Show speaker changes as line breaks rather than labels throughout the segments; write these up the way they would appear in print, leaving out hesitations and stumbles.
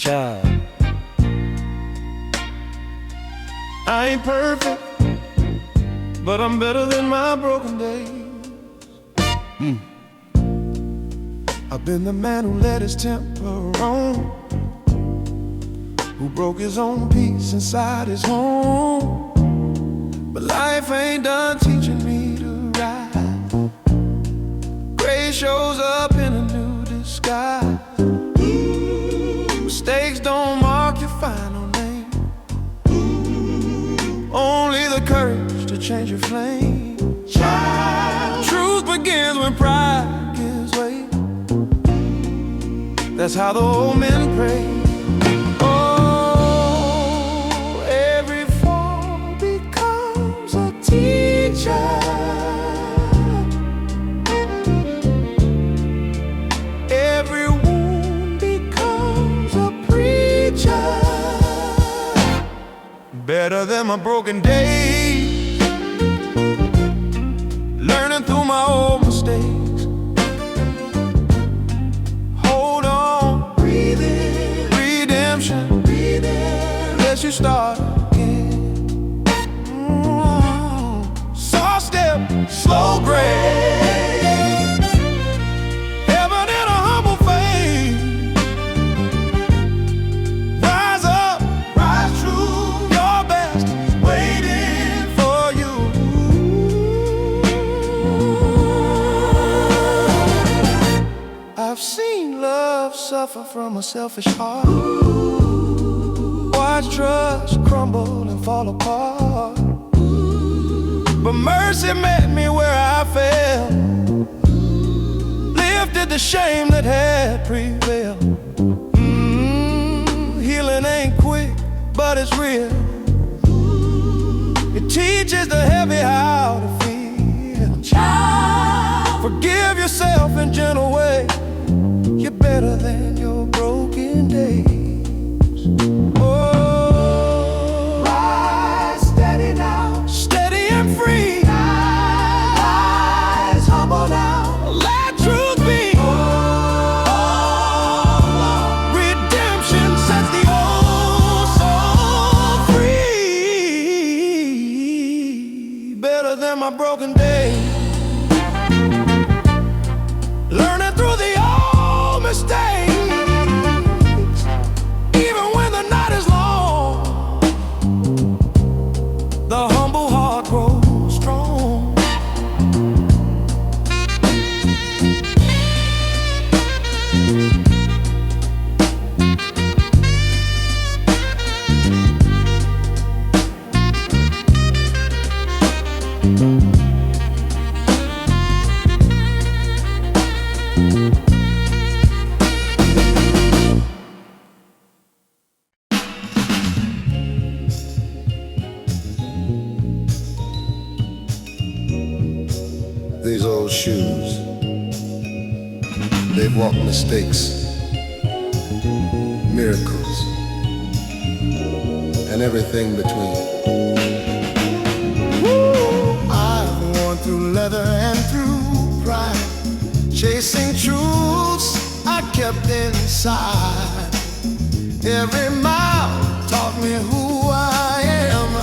child.
I ain't perfect, but I'm better than my broken days. I've been the man who let his temper roam, who broke his own peace inside his home. But life ain't done teaching me to ride. Gray shows up in a new disguise. Mistakes don't mark your final name, only the courage to change your flame. Child. Truth begins when pride gives way. That's how the old men pray. Oh, every fall becomes a teacher. Every wound becomes a preacher. Better than my broken days, learning through my old mistakes. Hold on, breathe in, redemption, breathe in. Let you start again. Soft step, slow grade, heaven in a humble faith. Rise up, rise true, your best is waiting for you. I've seen love suffer from a selfish heart, watch trust crumble and fall apart. But mercy met me where I fell, lifted the shame that had prevailed. Healing ain't quick, but it's real. It teaches the heavy how to feel. Child. Forgive yourself in gentle way. You're better than your broken days. Oh, rise steady now, steady and free. Rise humble now, let truth be. Oh, redemption sets the old soul free. Better than my broken days, learning through the old mistakes. Even when the night is long, the humble heart grows strong.
These old shoes, they've walked mistakes, miracles, and everything between.
I've worn through leather and through pride, chasing truths I kept inside. Every mile taught me who I am.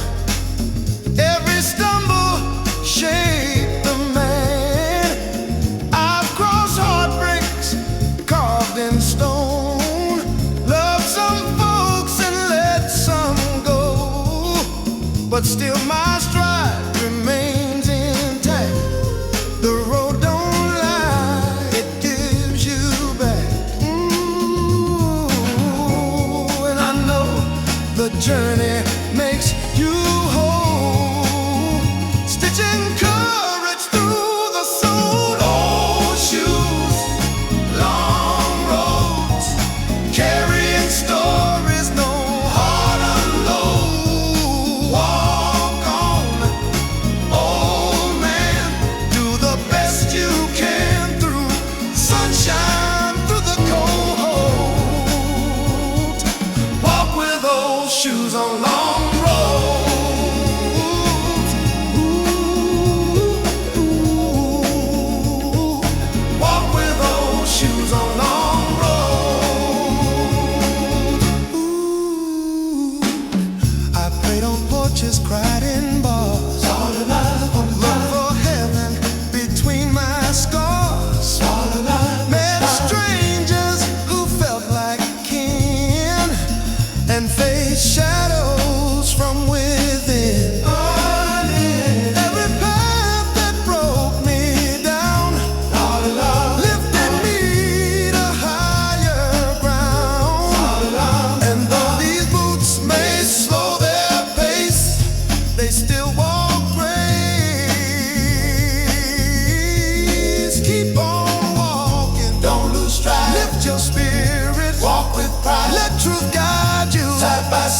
Every stumble shaped the man. I've crossed heartbreaks carved in stone, loved some folks and let some go, but still my stride remains intact. The road don't lie, it gives you back. And I know the journey makes you whole, stitching courage through the soul. Old shoes, long roads, carrying stories no heart unload. Walk on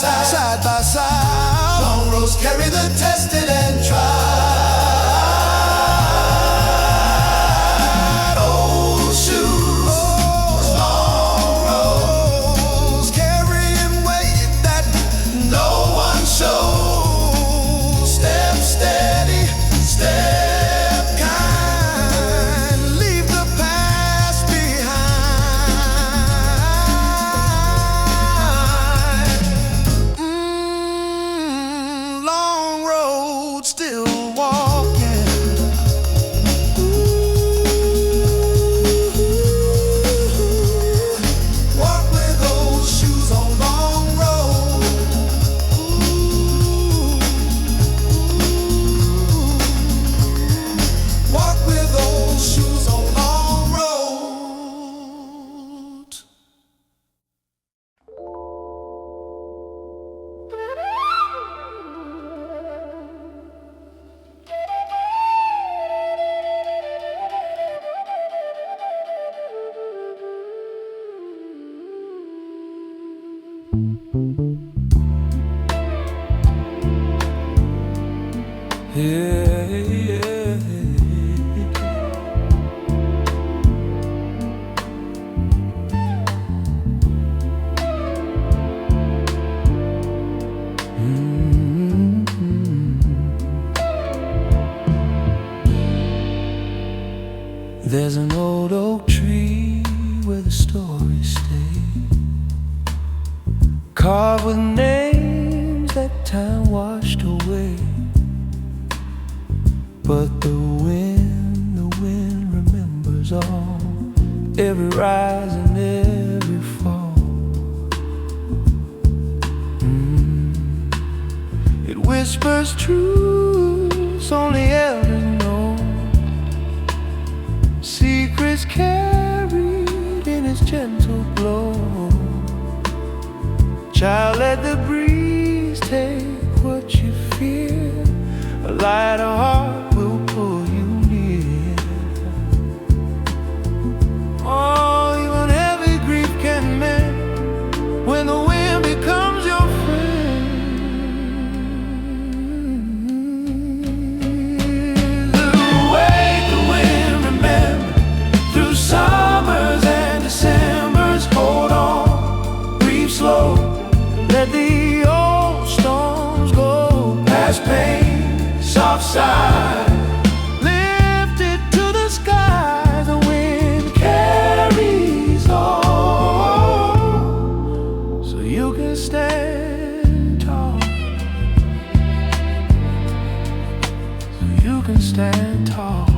side, side by side. Long roads carry the tested and tried. Old shoes, long roads, carrying weight that no one shows. Step steady, step kind, leave the past behind. Long road, still walking. Walk with those shoes on long road. Walk with those shoes on long roads. There's an old oak tree where the stories stay, carved with names that time washed away. But the wind remembers all, every rise and every fall. It whispers truths only elders know, secrets carried in its gentle glow. Child, let the breeze take what you fear. A lighter heart will pull you near. Oh, even heavy grief can mend when the wind becomes your friend. The way the wind remembers through summers and Decembers. Hold on, breathe slow, let the old storms go past pain. Soft side, lift it to the sky. The wind carries on, so you can stand tall. So you can stand tall.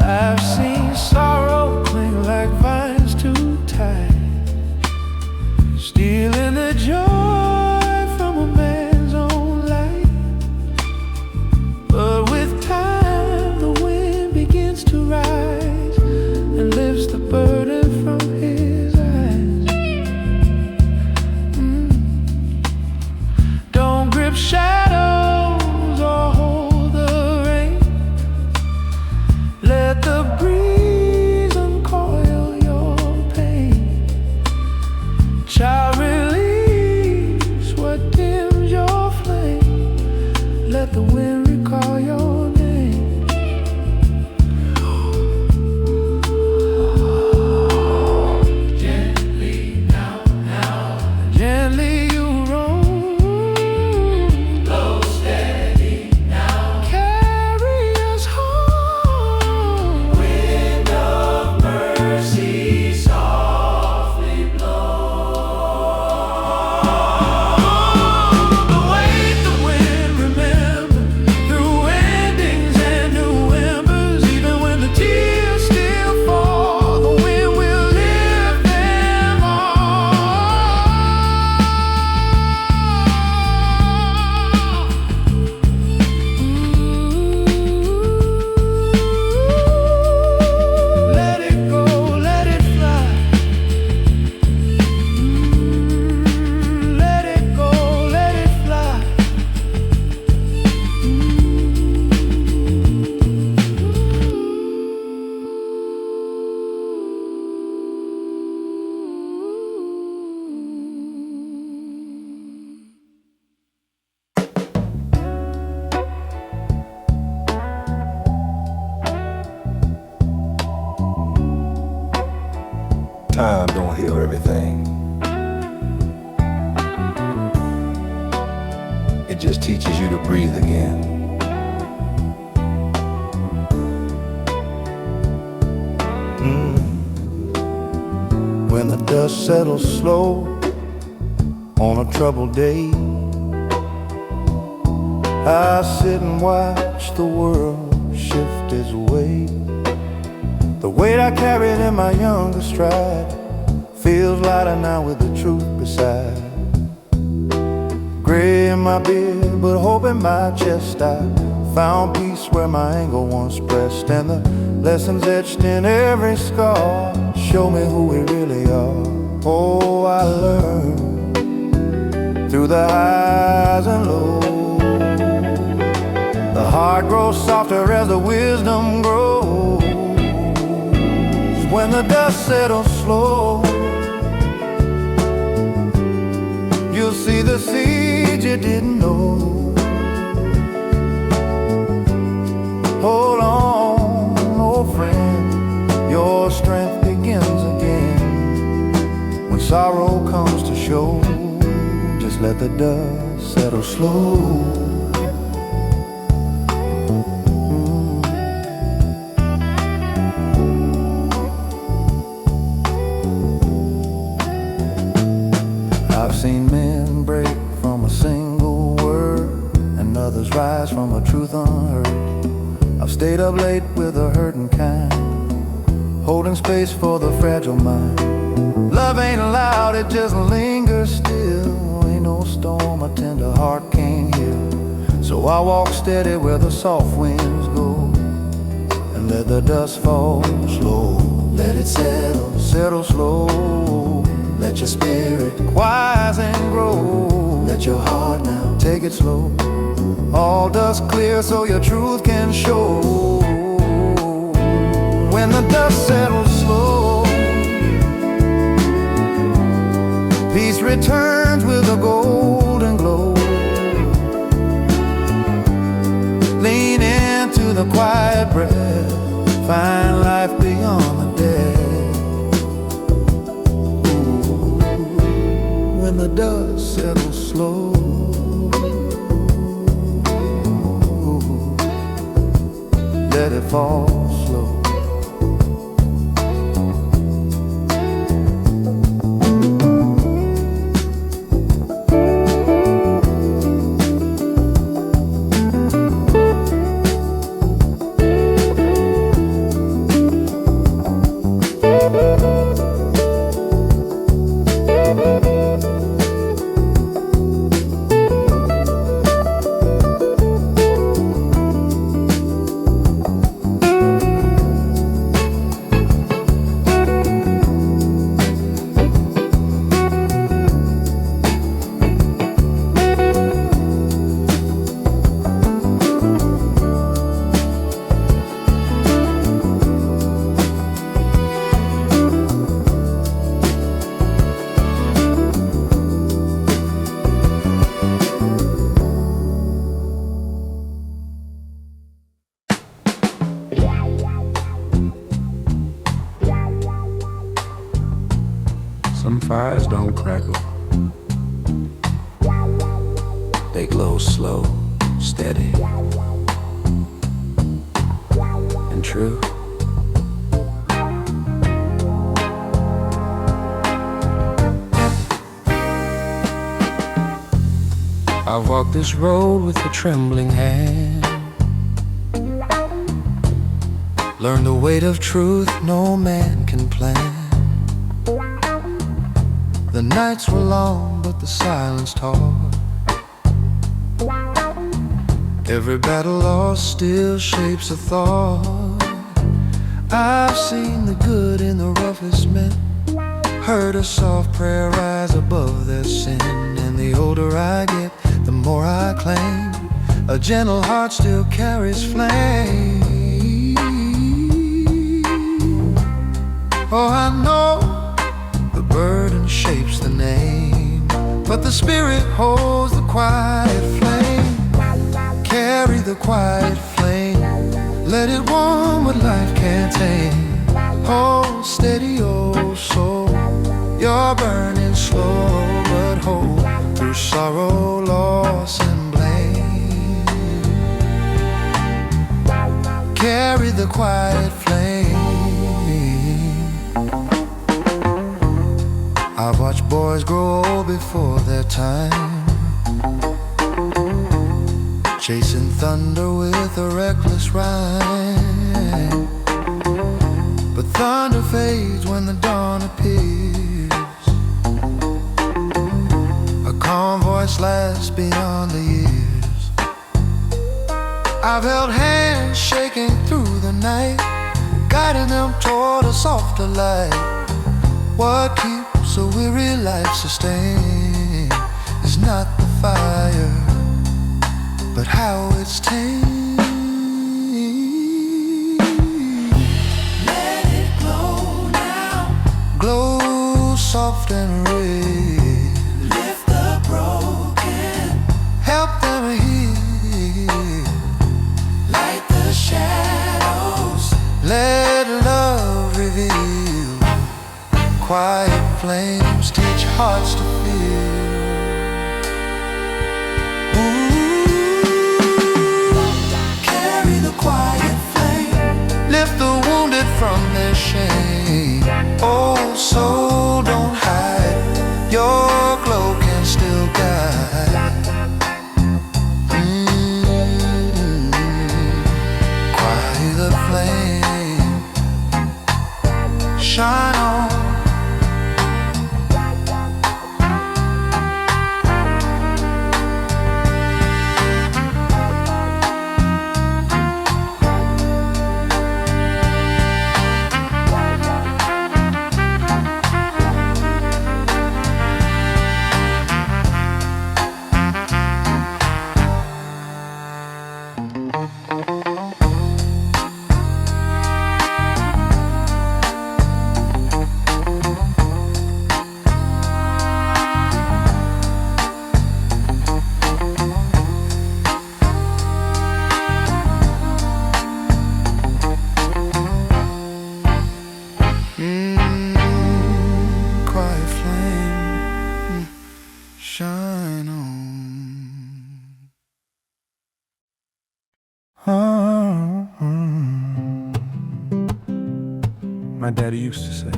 I've seen sorrow cling like vines too tight, stealing the joy from a man's own life. But with time the wind begins to rise and lifts the burden from his eyes. Don't grip shadows or hold the rain. Let the breeze uncoil your pain. Child, release what dims your flame. Let the wind recall your name. Gently now, now, gently you roam. Blow steady now, carry us home. Wind of mercy, softly blow. The way the wind remembers heal everything. It just teaches you to breathe again.
When the dust settles slow on a troubled day, I sit and watch the world shift its weight. The weight I carried in my younger stride feels lighter now with the truth beside. Gray in my beard, but hope in my chest. I found peace where my anger once pressed, and the lessons etched in every scar show me who we really are. Oh, I learned through the highs and lows. The heart grows softer as the wisdom grows. When the dust settles slow, you'll see the seeds you didn't know. Hold on, old friend, your strength begins again. When sorrow comes to show, just let the dust settle slow. I've seen men break from a single word, and others rise from a truth unheard. I've stayed up late with a hurting kind, holding space for the fragile mind. Love ain't loud, it just lingers still. Ain't no storm a tender heart can't heal. So I walk steady where the soft winds go, and let the dust fall slow. Let it settle, settle slow. Let your spirit quiet and grow. Let your heart now take it slow. All dust clear so your truth can show. When the dust settles slow, peace returns with a golden glow. Lean into the quiet breath, find life beyond the dead. When the dust settles slow, let it fall slow.
Some fires don't crackle. They glow slow, steady, and true. I've walked this road with a trembling hand, learned the weight of truth no man can plan. The nights were long, but the silence taught. Every battle lost still shapes a thought. I've seen the good in the roughest men, heard a soft prayer rise above their sin. And the older I get, the more I claim a gentle heart still carries flame. Oh, I know the burden shapes the name, but the spirit holds the quiet flame. Carry the quiet flame, let it warm what life can't tame. Hold steady, oh soul,
sorrow, loss, and blame. Carry the quiet flame. I've watched boys grow old before their time, chasing thunder with a reckless rhyme. But thunder fades when the dawn appears. A calm voice lasts beyond the years. I've held hands shaking through the night, guiding them toward a softer light. What keeps a weary life sustained is not the fire, but how it's tamed. Let it glow now. Glow soft and red. Lift the broken. Help them heal. Light the shadows. Let love reveal. Quiet flames teach hearts to feel. Quiet flame, lift the wounded from their shame. Oh soul, don't hide, your glow can still guide. Quiet flame, shine on.
My daddy used to say,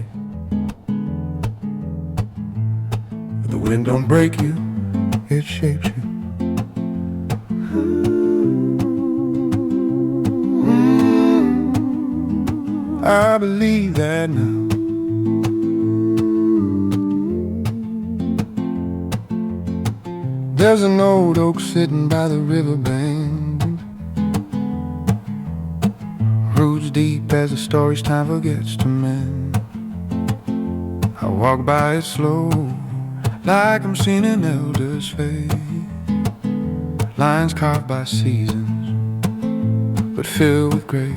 if the wind don't break you, it shapes you. I believe that now. There's an old oak sitting by the riverbank, roots deep as the story's time forgets to mend. I walk by it slow, like I'm seeing an elder's face. Lines carved by seasons, but filled with grace.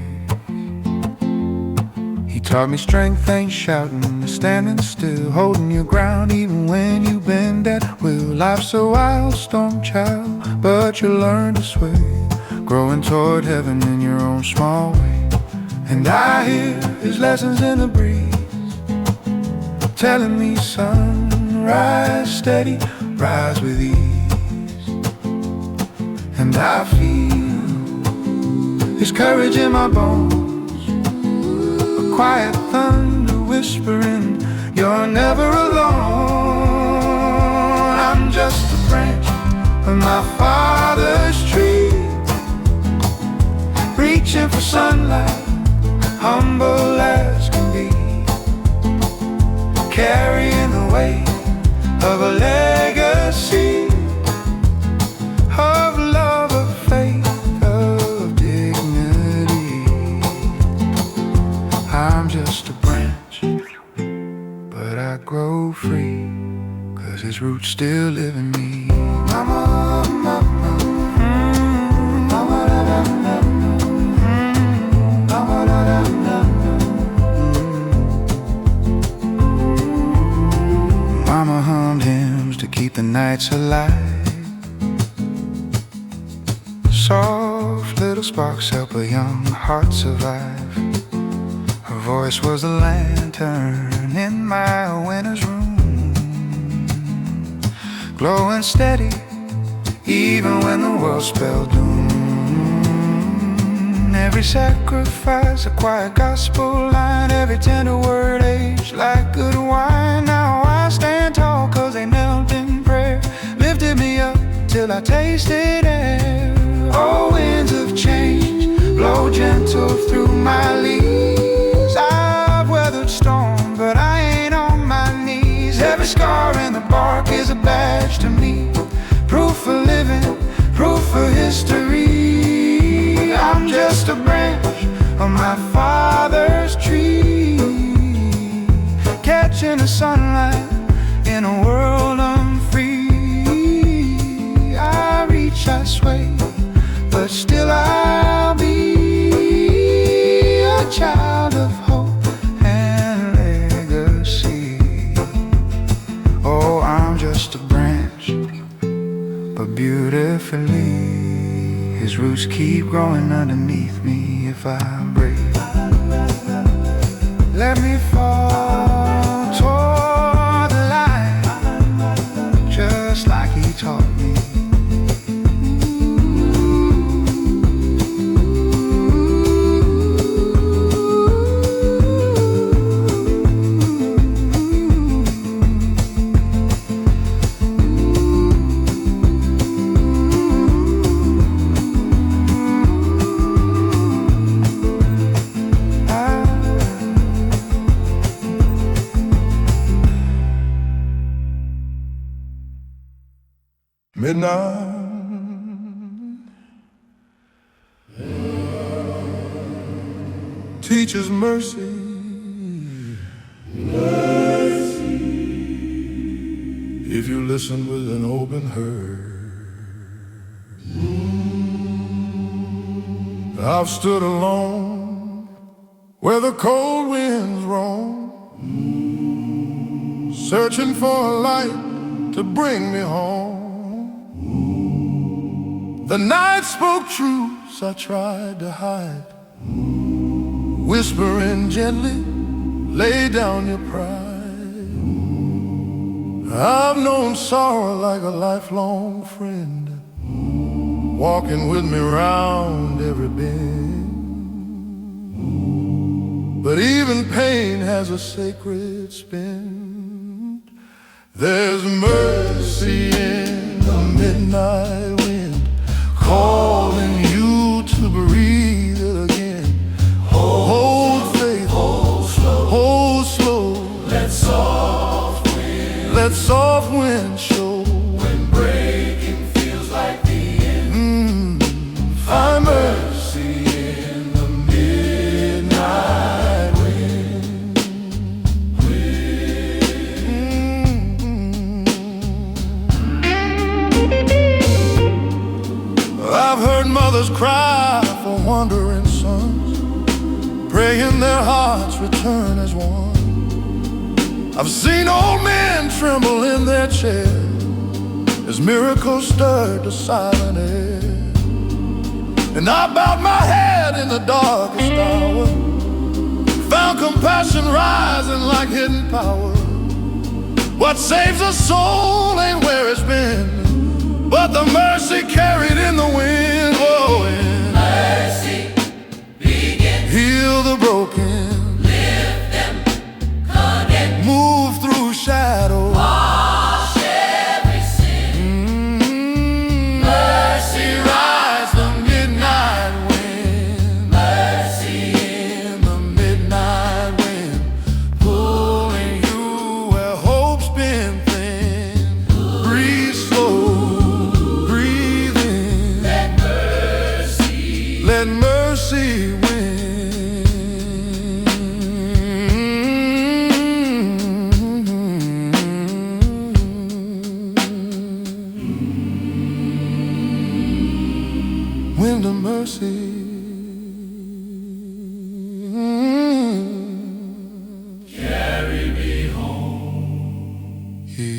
He taught me strength ain't shouting, it's standing still, holding your ground even when you bend at will. Life's a wild storm child, but you learn to sway, growing toward heaven in your own small way. And I hear his lessons in the breeze, telling me, son, rise steady, rise with ease. And I feel his courage in my bones, a quiet thunder whispering, you're never alone. I'm just a branch of my father's tree, reaching for sunlight, humble as can be, carrying the weight of a legacy of love, of faith, of dignity. I'm just a branch, but I grow free, 'cause his roots still live in me. Mama, mama, Mama hummed hymns to keep the nights alive. Soft little sparks help a young heart survive. Her voice was a lantern in my winter's room,
glowing steady, even when the world spelled doom. Every sacrifice, a quiet gospel line, every tender word aged like good wine. Now I stand tall 'cause they knelt in prayer, lifted me up till I tasted air. Oh, winds of change, blow gentle through my leaves. I've weathered storm, but I ain't on my knees. Every scar in the bark is a badge to me, proof of living, proof of history. I'm just a branch of my father's tree, catching the sunlight in a world I'm free. I reach, I sway, but still I'll be a child of hope and legacy. Oh, I'm just a branch, but beautifully his roots keep growing underneath me. If I break, let me fall toward the light, just like he taught me.
Midnight teaches mercy. Mercy. If you listen with an open heart. I've stood alone where the cold winds roam, searching for a light to bring me home. The night spoke truths I tried to hide, whispering gently, lay down your pride. I've known sorrow like a lifelong friend, walking with me round every bend. But even pain has a sacred spin. There's mercy in the midnight wind, calling you to breathe it again. Hold faith, hold slow. Let soft wind show. When breaking feels like the end, find mercy in the midnight wind. I've heard mothers cry for wandering sons, praying their hearts return as one. I've seen old men tremble in their chairs as miracles stirred the silent air. And I bowed my head in the darkest hour, found compassion rising like hidden power. What saves a soul ain't where it's been, but the mercy carried in the wind. Oh, and mercy begins. Heal the broken, lift them, connect, move through shadows, wash every sin. Mercy rise the midnight wind. Mercy in the midnight wind, pulling you where hope's been thin. Breathe slow, breathe in. Let mercy win. Wind of mercy. Carry me home. Yeah.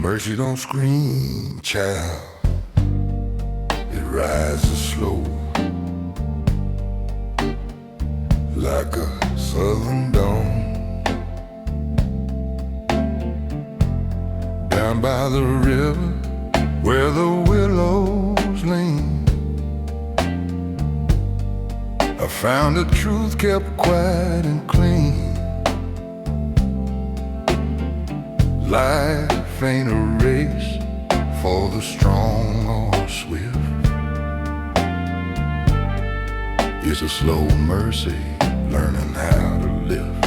Mercy don't scream, child. It rises slow, like a southern dawn. Down by the river where the willows lean, I found a truth kept quiet and clean. Life ain't a race for the strong or swift. It's a slow mercy learning how to live.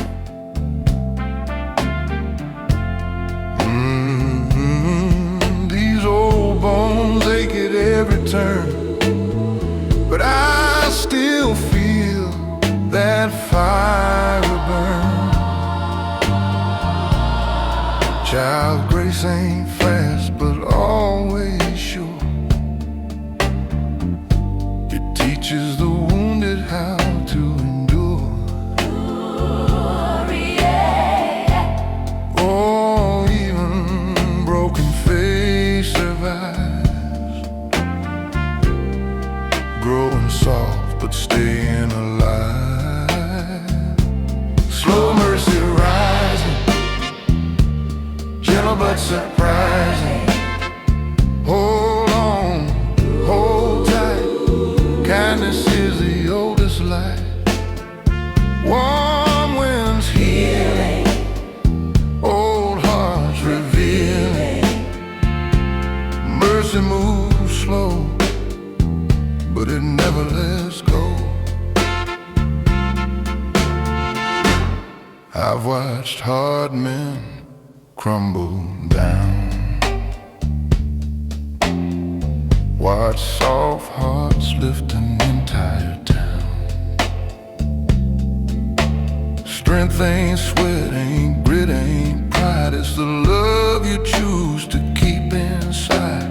These old bones ache at every turn, but I still feel that fire burn. Child, grace ain't fast, but always sure. It teaches the wounded how to endure. Oh, even broken face survives, growing soft but staying alive. Slow mercy rising, gentle but surprising. Hold on, hold tight. Kindness is the oldest light. Warm winds healing, old hearts revealing. Mercy moves slow, but it never lets go. I've watched hard men crumble down, watch soft hearts lift an entire town. Strength ain't sweat, ain't grit, ain't pride. It's the love you choose to keep inside.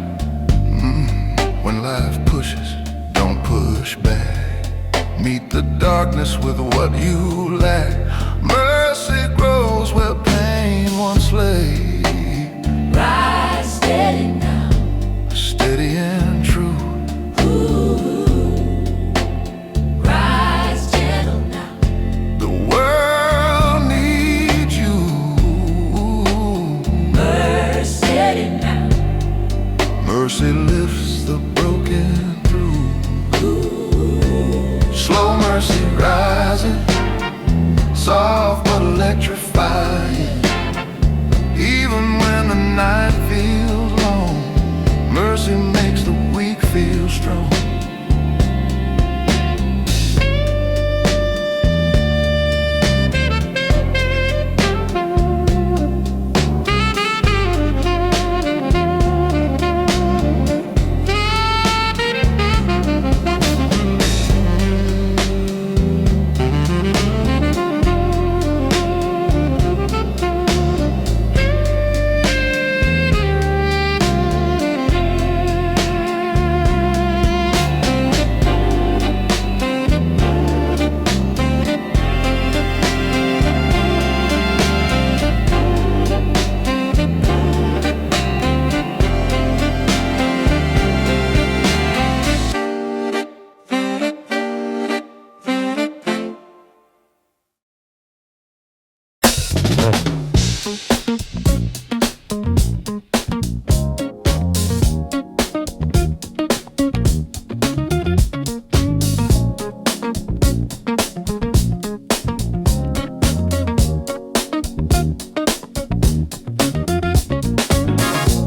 When life pushes, don't push back. Meet the darkness with what you lack. Mercy grows where pain once lay.
Rise steady now,
Steady and true.
rise gentle now.
The world needs you.
Mercy steady now,
Mercy lifts the broken through. Slow mercy rising, soft but electrifying. Even when the night feels long, mercy makes the weak feel strong.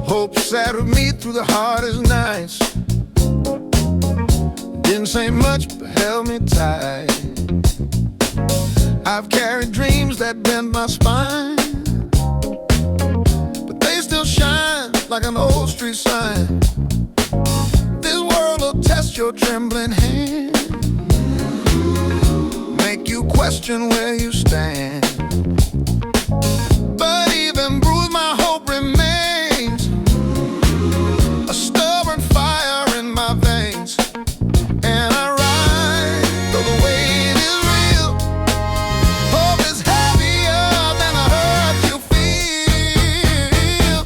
Hope sat with me through the hardest nights. Didn't say much, but held me tight. I've carried dreams that bend my spine, but they still shine like an old street sign. This world will test your trembling hand, make you question where you stand. But even bruised, my hope remains, a stubborn fire in my veins. And I ride, though the weight is real. Hope is heavier than the hurt you feel.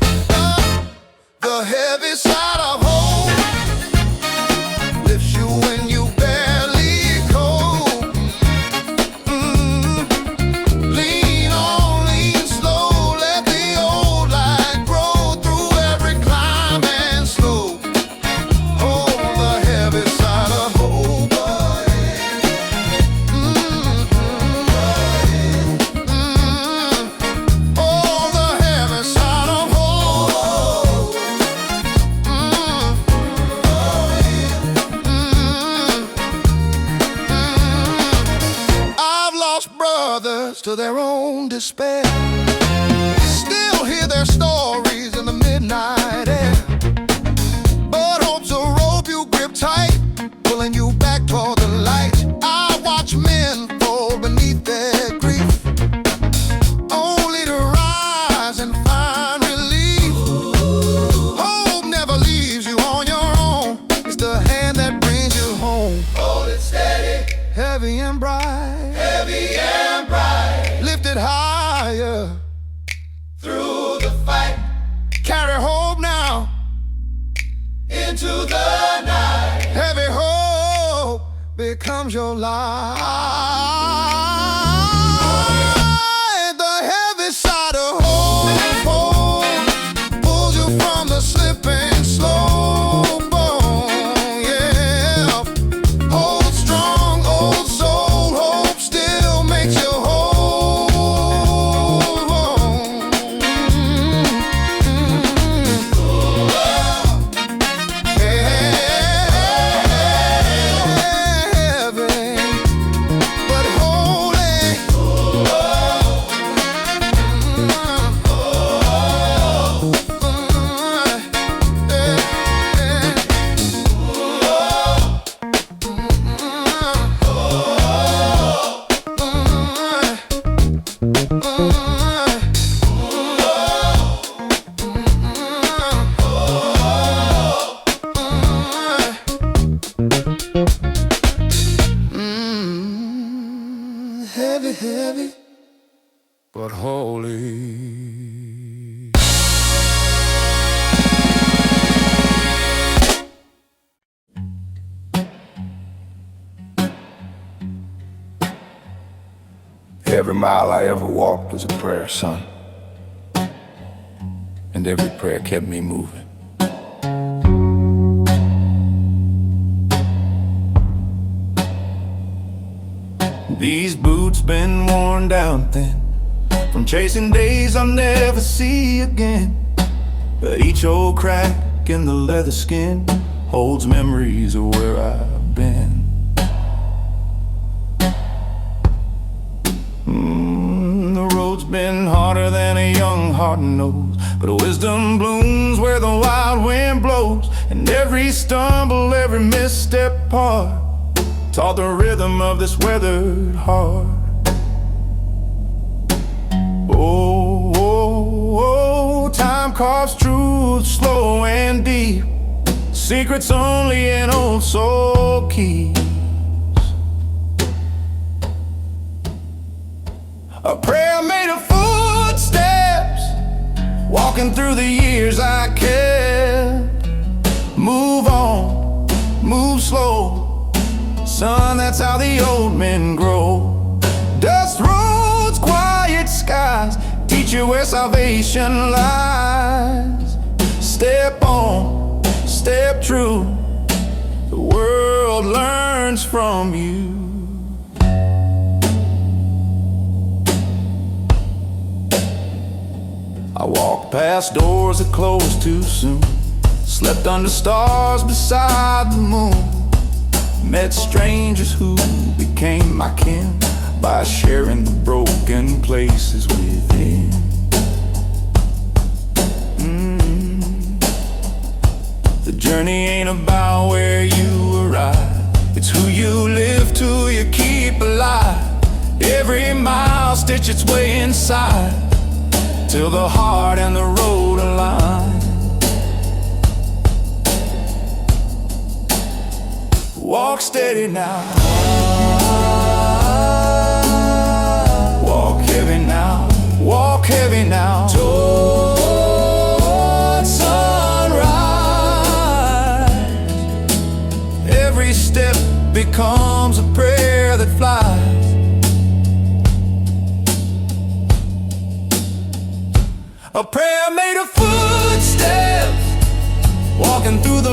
to their own despair. Still hear their stories in the midnight air. But hope's a rope you grip tight, pulling you back toward the light. I watch men fold beneath their grief, only to rise and find relief. Hope never leaves you on your own. It's the hand that brings you home.
Hold it steady,
Heavy and bright,
heavy and bright.
lifted higher
Through the fight,
Carry hope now
into the night.
Heavy hope becomes your life. The heavy side of hope pulls you from the slipping slope. Oh, yeah. Hold strong, old soul. Hope still makes you whole. Heavy, heavy,
but holy. Every mile I ever walked was a prayer, son, and every prayer kept me moving. These boots been worn down thin from chasing days I'll never see again. But each old crack in the leather skin holds memories of where I've been. The road's been harder than a young heart knows, but wisdom blooms where the wild wind blows. And every stumble, every misstep part taught the rhythm of this weathered heart. Oh, oh, oh, time carves truth slow and deep, secrets only an old soul keeps. A prayer made of footsteps, walking through the years I kept. Move on, move slow, son, that's how the old men grow. Dust roads, quiet skies, teach you where salvation lies. Step on, step true, the world learns from you. I walked past doors that closed too soon, slept under stars beside the moon, met strangers who became my kin by sharing the broken places within. The journey ain't about where you arrive, it's who you live to, you keep alive. Every mile stitch its way inside, till the heart and the road align. Walk steady now, walk heavy now, walk heavy now, toward sunrise. Every step becomes a prayer that flies. A prayer made of footsteps, walking through the